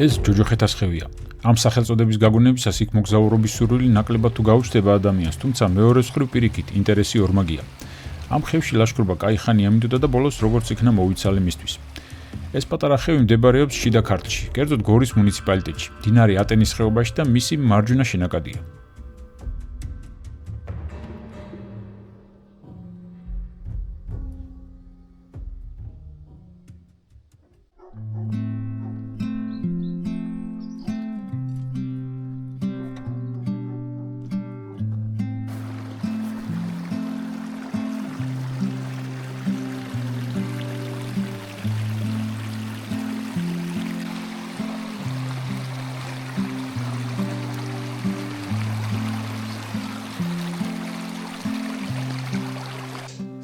ეს ჯოჯოხეთას ხევია. ამ სახელწოდების გაგონებისას იქ მოგზაურობის სურვილი ნაკლებად თუ გაუჩნდება ადამიანს, თუმცა მეორე მხრივ პირიქით ინტერესი ორმაგია. ამ ხევში ლაშქრობა კაი ხანი ამიდოდა და ბოლოს როგორც იქნა მოვიცალე მისთვის. ეს პატარა ხევი მდებარეობს შიდა ქართლში, კერძოდ გორის მუნიციპალიტეტში, მდინარე ატენის ხეობაში და მისი მარჯვენა შენაკადია.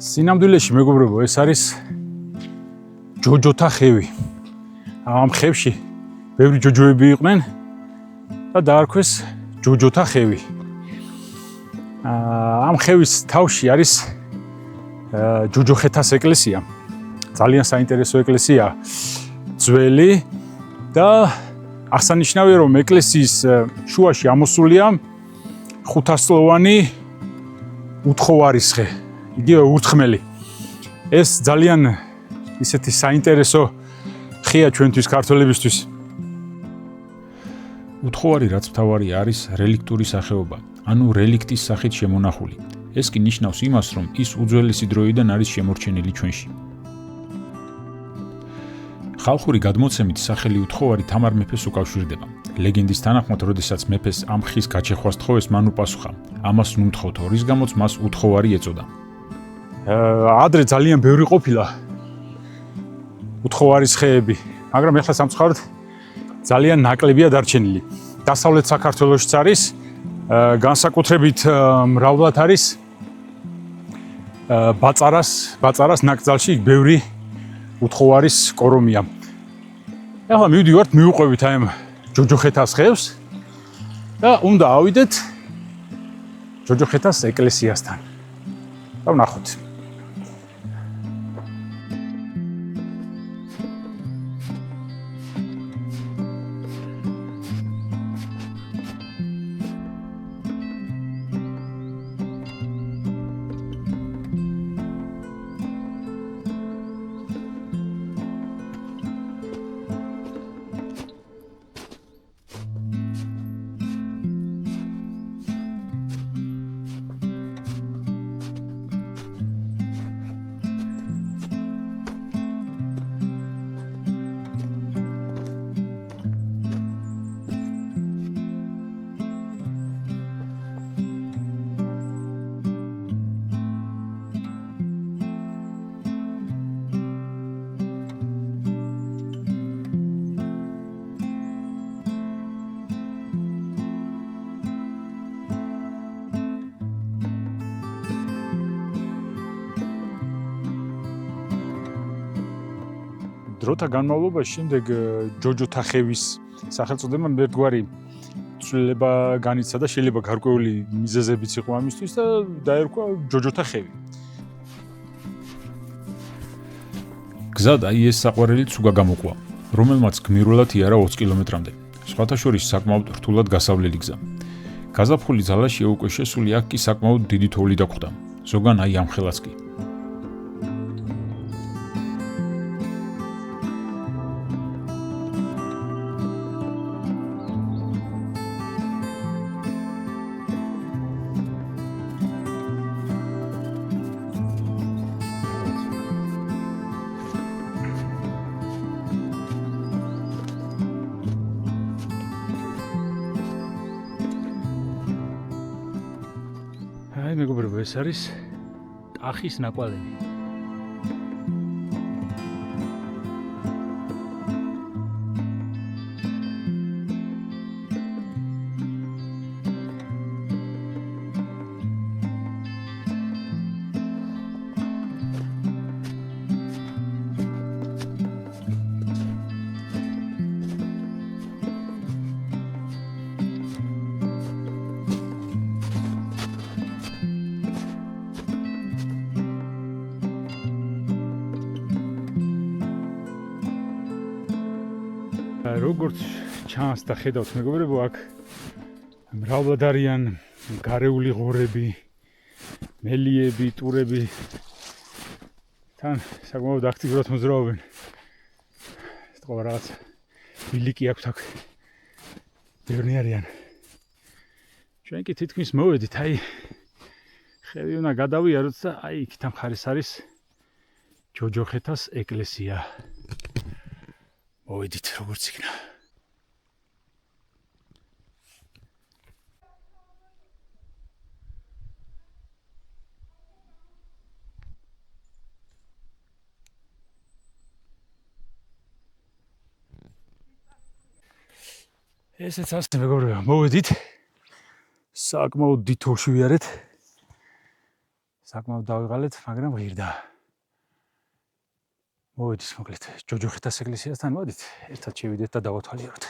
სინამდვილეში მეგობრებო, ეს არის ჯოჯოთა ხევი. ამ ხევში ბევრი ჯოჯოები იყვნენ და დაარქვეს ჯოჯოთა ხევი. ამ ხევის თავში არის ჯოჯოხეთას ეკლესია. ძალიან საინტერესო ეკლესია, ძველი და აღსანიშნავია, რომ ეკლესიის შუაში ამოსულია 500-წლოვანი უთხოვარისხე. იგივე ურთხმელი. ეს ძალიან ისეთი საინტერესო ხეა ჩვენთვის ქართველებისთვის. უთხოვარი რაც მთავარი არის რელიქტური სახეობა, ანუ რელიქტის სახით შემონახული. ეს კი ნიშნავს იმას, რომ ის უძველესი დროიდან არის შემორჩენილი ჩვენში. ხალხური გადმოცემით სახელი უთხოვარი თამარ მეფეს უკავშირდება. ლეგენდის თანახმად, როდესაც მეფეს ამ ხის გაჩეხვას თხოვეს, მან უპასუხა: "ამას ნუ მთხოვთო, რის გამოც მას უთხოვარი ეწოდა." ადრე ძალიან ბევრი ყოფილა უთხოვარის ხეები, მაგრამ ეხლა სამწუხაროდ ძალიან ნაკლებია დარჩენილი. დასავლეთ საქართველოშიც არის, განსაკუთრებით მრავლად არის ბაწარას ნაკრძალში ბევრი უთხოვარის კორომია. ეხლა მივდივართ, მივუყვებით აი ამ ჯოჯოხეთას ხევს და უნდა ავიდეთ ჯოჯოხეთას ეკლესიასთან. და ვნახოთ. დროთა განმავლობაში შემდეგ ჯოჯოთა ხევის სახელწოდებამ ერთგვარი ცვლილება განიცადა და შეიძლება გარკვეული მიზეზებიც იყო ამისთვის და დაერქვა ჯოჯოთა ხევი. გზად აი ეს საყვარელიც უგა გამოყვა, რომელმაც გმირულად იარა 20 კილომეტრამდე. სხვათა შორის საკმაოდ რთულად გასავლელი გზა. გაზაფხული ძალაში უკვე შესული, აქ კი საკმაოდ დიდი თოვლი დაგვხვდა. ზოგან აი ამ ხელას კი. აი მეგობრებო, ეს არის ტახის ნაკვალევი. როგორც ჩანს და ხედავთ მეგობრებო, აქ მრავლად არიან გარეული ღორები, მელიები, ტურები. თან საკმაოდ აქტიურად მოძრაობენ. ეს თქვა რაღაც ბილიკი აქვს აქ. ბევრი არიან. ჩვენ კი თითქმის მოვედით, აი ხევი უნდა გადავიაროთ და აი იქით მხარეს არის ჯოჯოხეთას ეკლესია. მოვედით როგორც იქნა. ესეც ასე მეგობრებო, მოვედით. საკმაოდ დითორში ვიარეთ. საკმაოდ დავიღალეთ, მაგრამ ღირდა. მოვედით მოკლედ ჯოჯოხეთას ეკლესიასთან მოდით, ერთად შევიდეთ და დავათვალიეროთ.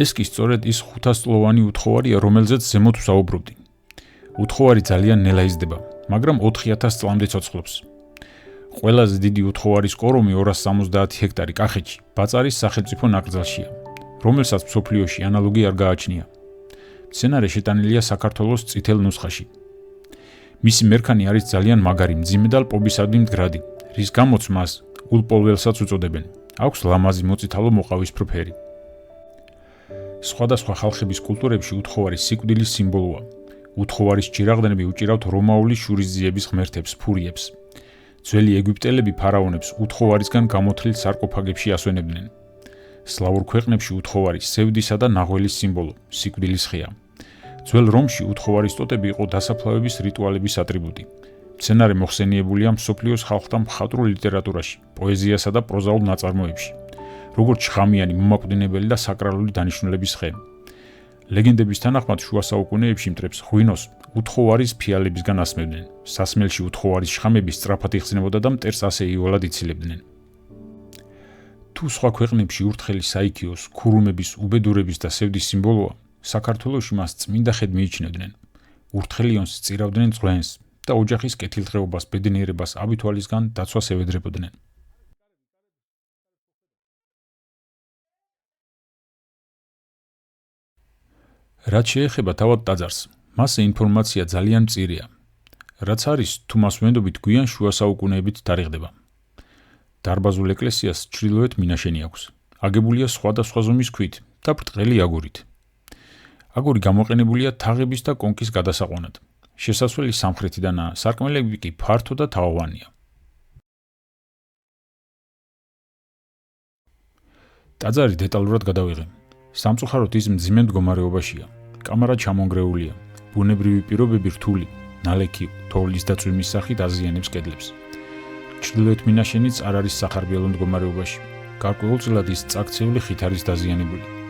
ეს კი სწორედ ის 500-წლოვანი უთხოვარია, რომელზეც ზემოთ ვსაუბრობდი. უთხოვარი ძალიან ნელა იზრდება, მაგრამ 4000 წლამდე ცოცხლობს. ყველაზე დიდი უთხოვარის კორომი 270 ჰექტარი კახეთში, ბაწარის სახელმწიფო ნაკრძალშია, რომელსაც მსოფლიოში ანალოგი არ გააჩნია. მცენარე შეტანილია საქართველოს წითელ ნუსხაში. მისი მერქანი არის ძალიან მაგარი, მძიმე და ლპობისადმი მდგრადი, რის გამოც მას ულპოლველსაც უწოდებენ. აქვს ლამაზი მოწითალო მოყავისფრო ფერი. სხვადასხვა ხალხების კულტურებში უთხოვარი სიკვდილის სიმბოლოა. უთხოვარის ჭირაღდნები უჭირავთ რომაული შურისძიების ღმერთებს, ფურიებს. ძველი ეგვიპტელები ფარაონებს უთხოვარისგან გამოთლილ სარკოფაგებში ასვენებდნენ. სლავურ ქვეყნებში უთხოვარი სევდისა და ნაღველის სიმბოლო, სიკვდილის ხეა. ძველ რომში უთხოვარის ტოტები იყო დასაფლავების რიტუალების ატრიბუტი. მცენარე მოხსენიებულია მსოფლიოს ხალხთა მხატვრულ ლიტერატურაში, პოეზიასა და პროზაულ ნაწარმოებში. როგორც შხამიანი, მომაკვდინებელი და საკრალური დანიშნულების ხე. ლეგენდების თანახმად შუა საუკუნეებში მტრებს ღვინოს უთხოვარის ფიალებისგან ასმევდნენ. სასმელში უთხოვარის შხამები სწრაფად იხსნებოდა და მტერს ასე იოლად იცილებდნენ. თუ სხვა ქვეყნებში ურთხელი საიქიოს, ქურუმების, უბედურების და სევდის სიმბოლოა, საქართველოში მას წმინდა ხედ მიიჩნევდნენ. ურთხელიონს სწირავდნენ წყლენს და ოჯახის კეთილდღეობას, ბედნიერებას, აბითვალისგან დაცვას ევედრებოდნენ. რაც შეეხება თავად ტაძარს, მასზე ინფორმაცია ძალიან მწირია. რაც არის, თუ მას ვენდობით გვიან შუა საუკუნეებით თარიღდება. დარბაზულ ეკლესიას ჩრდილოეთ მინაშენი აქვს. აგებულია სხვადასხვა ზომის ქვით და ბრტყელი აგურით. აგური გამოყენებულია თაღების და კონქის გადასაყვანად. შესასვლელი სამხრეთიდანაა, სარკმელები კი ფართო და თაღოვანია. ტაძარი დეტალურად გადავიღე. სამწუხაროდ ის მძიმე მდგომარეობაშია. კამარა ჩამონგრეულია. ბუნებრივი პირობები რთული, ნალექი, თოვლის და წვიმის სახით აზიანებს კედლებს. ჩრდილოეთ მინაშენიც არ არის სახარბიელო მდგომარეობაში. გარკვეულწილად ის წაქცეული ხით არის დაზიანებული.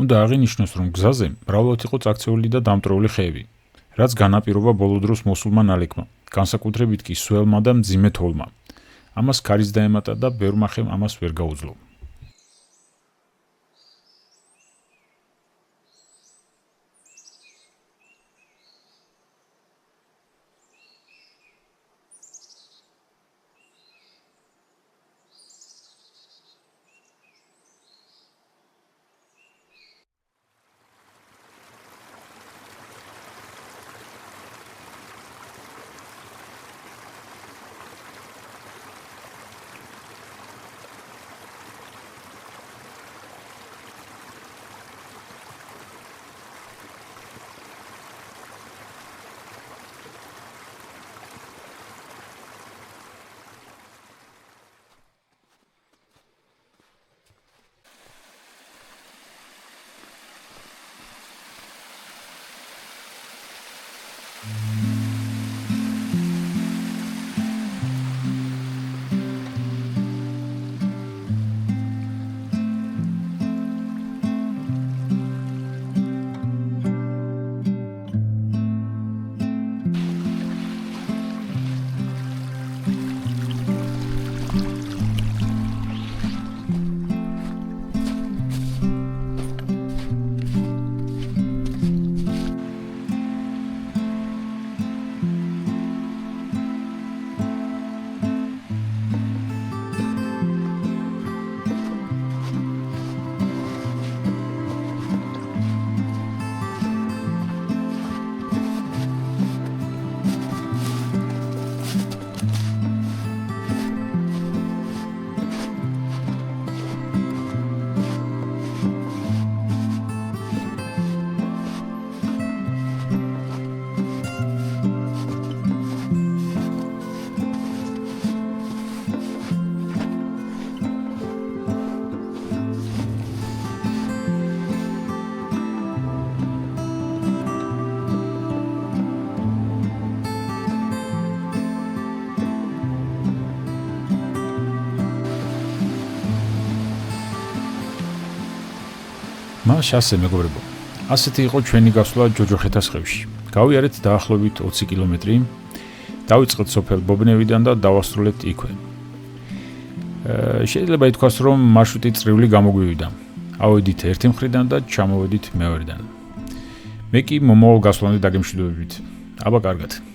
უნდა აღინიშნოს, რომ გზაზე მრავლად იყო წაქცეული და დამტვრეული ხეები, რაც განაპირობა ბოლო დროს მოსულმა ნალექმა, განსაკუთრებით კი სველმა და მძიმე თოვლმა. ამას ქარიც დაემატა და ბევრმა ხემ ამას ვერ გაუძლო. მას ასე მეგობრებო. ასეთი იყო ჩვენი გასვლა ჯოჯოხეთას ხევში. გავიარეთ დაახლოებით 20 კილომეტრი. დავიწყეთ სოფელ ბობნევიდან და დავასრულეთ იქვე. შეიძლება ითქვას, რომ მარშრუტი წრიული გამოგვივიდა. ავედით ერთი მხრიდან და ჩამოვედით მეორედან. მე კი მომავალ გასვლამდე დაგემშვიდობებით. აბა კარგად.